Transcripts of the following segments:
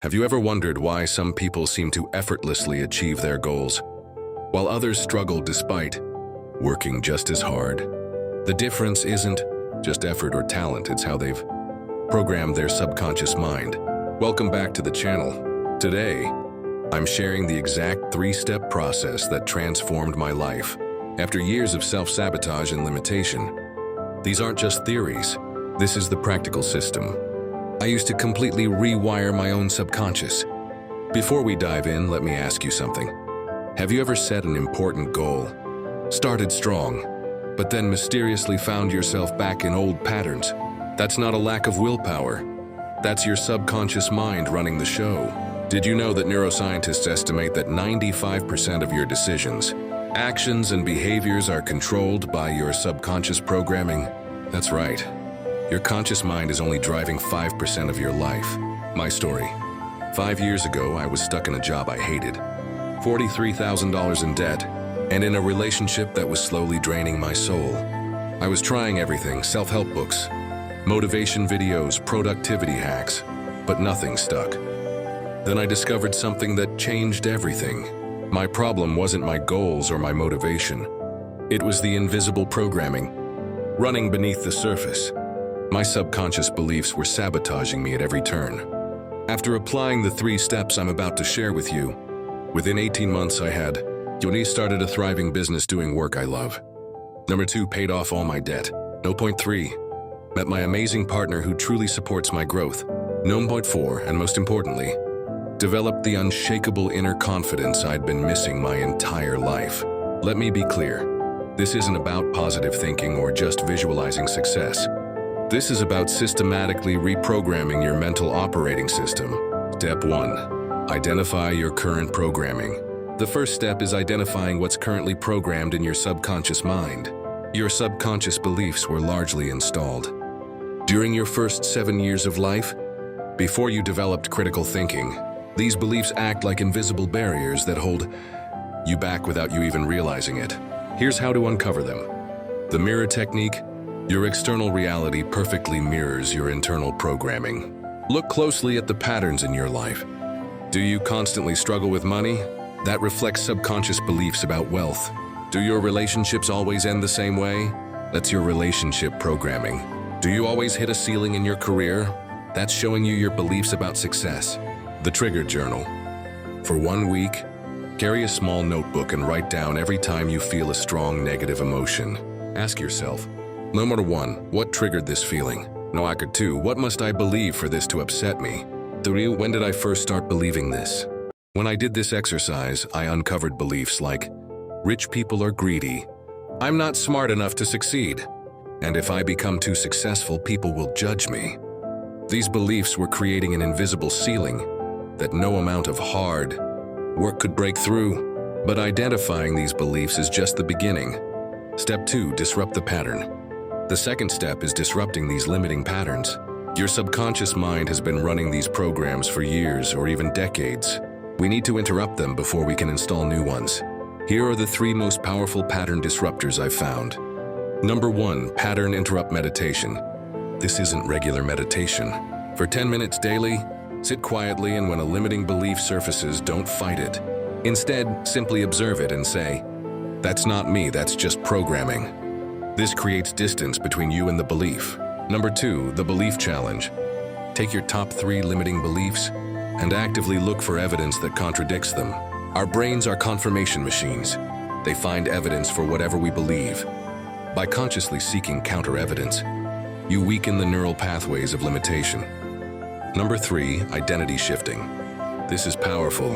Have you ever wondered why some people seem to effortlessly achieve their goals, while others struggle despite working just as hard? The difference isn't just effort or talent, it's how they've programmed their subconscious mind. Welcome back to the channel. Today, I'm sharing the exact 3-step process that transformed my life. After years of self-sabotage and limitation, these aren't just theories, this is the practical system. I used to completely rewire my own subconscious. Before we dive in, let me ask you something. Have you ever set an important goal, started strong, but then mysteriously found yourself back in old patterns? That's not a lack of willpower. That's your subconscious mind running the show. Did you know that neuroscientists estimate that 95% of your decisions, actions, and behaviors are controlled by your subconscious programming? That's right. Your conscious mind is only driving 5% of your life. My story. 5 years ago, I was stuck in a job I hated, $43,000 in debt, and in a relationship that was slowly draining my soul. I was trying everything, self-help books, motivation videos, productivity hacks, but nothing stuck. Then I discovered something that changed everything. My problem wasn't my goals or my motivation. It was the invisible programming, running beneath the surface. My subconscious beliefs were sabotaging me at every turn. After applying the 3 steps I'm about to share with you, within 18 months I had started a thriving business doing work I love. Number 2, paid off all my debt. No. Point 3, met my amazing partner who truly supports my growth. No. Point 4, and most importantly, developed the unshakable inner confidence I'd been missing my entire life. Let me be clear, this isn't about positive thinking or just visualizing success. This is about systematically reprogramming your mental operating system. Step 1. Identify your current programming. The first step is identifying what's currently programmed in your subconscious mind. Your subconscious beliefs were largely installed during your first 7 years of life. Before you developed critical thinking, these beliefs act like invisible barriers that hold you back without you even realizing it. Here's how to uncover them. The mirror technique. Your external reality perfectly mirrors your internal programming. Look closely at the patterns in your life. Do you constantly struggle with money? That reflects subconscious beliefs about wealth. Do your relationships always end the same way? That's your relationship programming. Do you always hit a ceiling in your career? That's showing you your beliefs about success. The trigger journal. For 1 week, carry a small notebook and write down every time you feel a strong negative emotion. Ask yourself, Number 1, what triggered this feeling? Number 2, what must I believe for this to upset me? 3, when did I first start believing this? When I did this exercise, I uncovered beliefs like, rich people are greedy, I'm not smart enough to succeed, and if I become too successful, people will judge me. These beliefs were creating an invisible ceiling that no amount of hard work could break through. But identifying these beliefs is just the beginning. Step 2, disrupt the pattern. The second step is disrupting these limiting patterns. Your subconscious mind has been running these programs for years or even decades. We need to interrupt them before we can install new ones. Here are the 3 most powerful pattern disruptors I've found. Number 1, pattern interrupt meditation. This isn't regular meditation. For 10 minutes daily, sit quietly, and when a limiting belief surfaces, don't fight it. Instead, simply observe it and say, that's not me, that's just programming. This creates distance between you and the belief. Number 2, the belief challenge. Take your top 3 limiting beliefs and actively look for evidence that contradicts them. Our brains are confirmation machines. They find evidence for whatever we believe. By consciously seeking counter-evidence, you weaken the neural pathways of limitation. Number 3, identity shifting. This is powerful.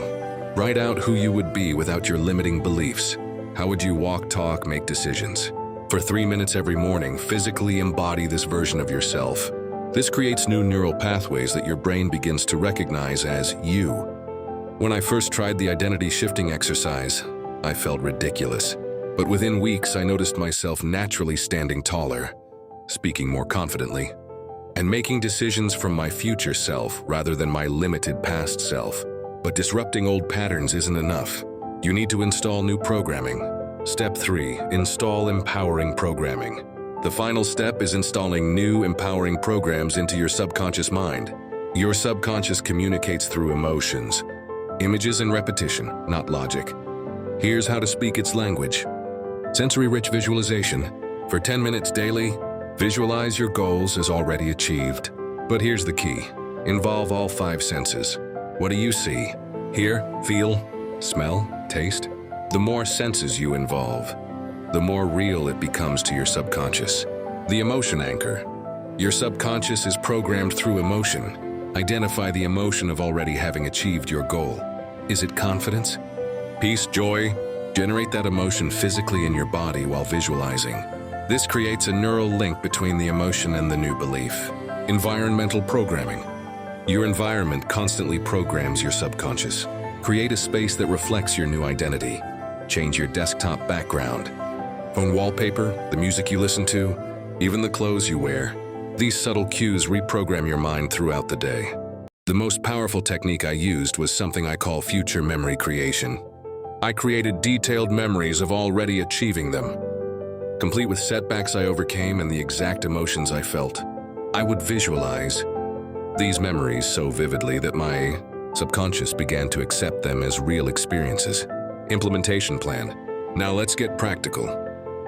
Write out who you would be without your limiting beliefs. How would you walk, talk, make decisions? For 3 minutes every morning, physically embody this version of yourself. This creates new neural pathways that your brain begins to recognize as you. When I first tried the identity shifting exercise, I felt ridiculous. But within weeks, I noticed myself naturally standing taller, speaking more confidently, and making decisions from my future self rather than my limited past self. But disrupting old patterns isn't enough. You need to install new programming. Step 3, install empowering programming. The final step is installing new empowering programs into your subconscious mind. Your subconscious communicates through emotions, images, and repetition, not logic. Here's how to speak its language. Sensory-rich visualization. For 10 minutes daily, visualize your goals as already achieved. But here's the key. Involve all 5 senses. What do you see? Hear, feel, smell, taste? The more senses you involve, the more real it becomes to your subconscious. The emotion anchor. Your subconscious is programmed through emotion. Identify the emotion of already having achieved your goal. Is it confidence? Peace, joy? Generate that emotion physically in your body while visualizing. This creates a neural link between the emotion and the new belief. Environmental programming. Your environment constantly programs your subconscious. Create a space that reflects your new identity. Change your desktop background. Phone wallpaper, the music you listen to, even the clothes you wear. These subtle cues reprogram your mind throughout the day. The most powerful technique I used was something I call future memory creation. I created detailed memories of already achieving them, complete with setbacks I overcame and the exact emotions I felt. I would visualize these memories so vividly that my subconscious began to accept them as real experiences. Implementation plan. Now let's get practical.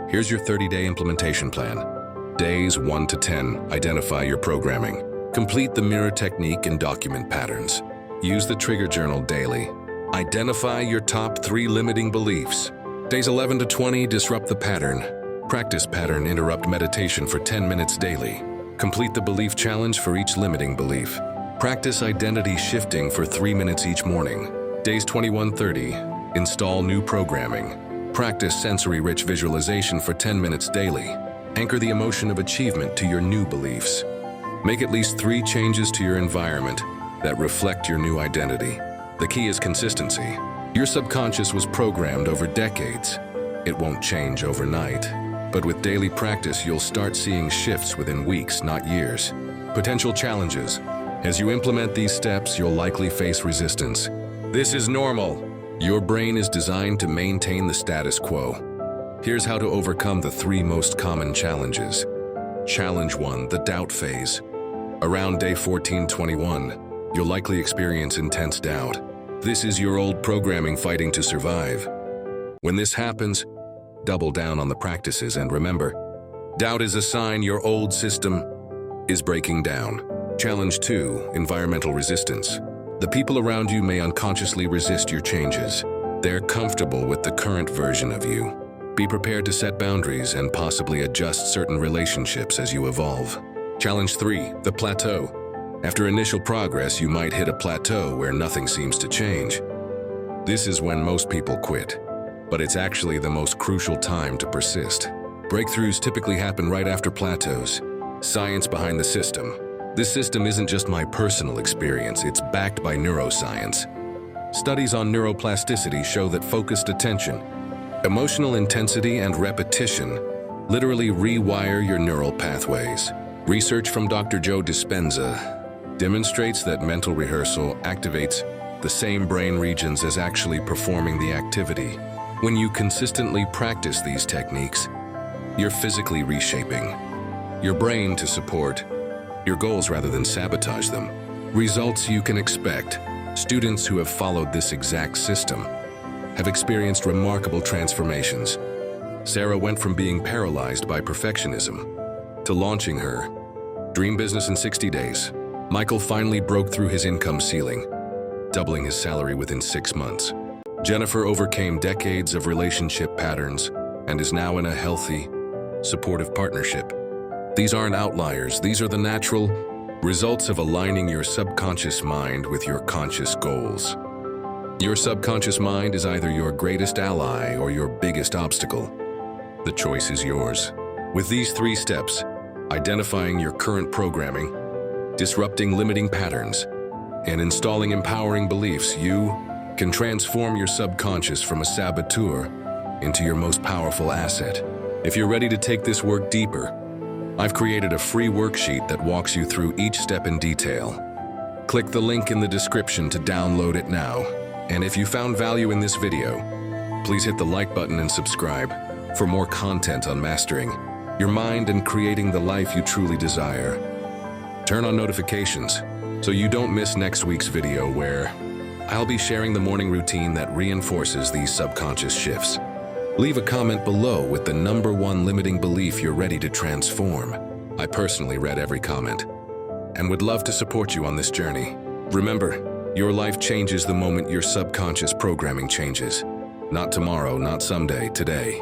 Here's your 30-day implementation plan. Days 1 to 10, identify your programming. Complete the mirror technique and document patterns. Use the trigger journal daily. Identify your top 3 limiting beliefs. Days 11 to 20, disrupt the pattern. Practice pattern interrupt meditation for 10 minutes daily. Complete the belief challenge for each limiting belief. Practice identity shifting for 3 minutes each morning. Days 21-30, install new programming. Practice sensory-rich visualization for 10 minutes daily. Anchor the emotion of achievement to your new beliefs. Make at least 3 changes to your environment that reflect your new identity. The key is consistency. Your subconscious was programmed over decades. It won't change overnight. But with daily practice, you'll start seeing shifts within weeks, not years. Potential challenges. As you implement these steps, you'll likely face resistance. This is normal. Your brain is designed to maintain the status quo. Here's how to overcome the 3 most common challenges. Challenge 1, the doubt phase. Around day 14-21, you'll likely experience intense doubt. This is your old programming fighting to survive. When this happens, double down on the practices and remember, doubt is a sign your old system is breaking down. Challenge 2, environmental resistance. The people around you may unconsciously resist your changes. They're comfortable with the current version of you. Be prepared to set boundaries and possibly adjust certain relationships as you evolve. Challenge 3, the plateau. After initial progress, you might hit a plateau where nothing seems to change. This is when most people quit, but it's actually the most crucial time to persist. Breakthroughs typically happen right after plateaus. Science behind the system. This system isn't just my personal experience, it's backed by neuroscience. Studies on neuroplasticity show that focused attention, emotional intensity, and repetition literally rewire your neural pathways. Research from Dr. Joe Dispenza demonstrates that mental rehearsal activates the same brain regions as actually performing the activity. When you consistently practice these techniques, you're physically reshaping your brain to support your goals rather than sabotage them. Results you can expect. Students who have followed this exact system have experienced remarkable transformations. Sarah went from being paralyzed by perfectionism to launching her dream business in 60 days. Michael finally broke through his income ceiling, doubling his salary within 6 months. Jennifer overcame decades of relationship patterns and is now in a healthy, supportive partnership. These aren't outliers, these are the natural results of aligning your subconscious mind with your conscious goals. Your subconscious mind is either your greatest ally or your biggest obstacle. The choice is yours. With these 3 steps, identifying your current programming, disrupting limiting patterns, and installing empowering beliefs, you can transform your subconscious from a saboteur into your most powerful asset. If you're ready to take this work deeper, I've created a free worksheet that walks you through each step in detail. Click the link in the description to download it now. And if you found value in this video, please hit the like button and subscribe for more content on mastering your mind and creating the life you truly desire. Turn on notifications so you don't miss next week's video where I'll be sharing the morning routine that reinforces these subconscious shifts. Leave a comment below with the #1 limiting belief you're ready to transform. I personally read every comment and would love to support you on this journey. Remember, your life changes the moment your subconscious programming changes. Not tomorrow, not someday, today.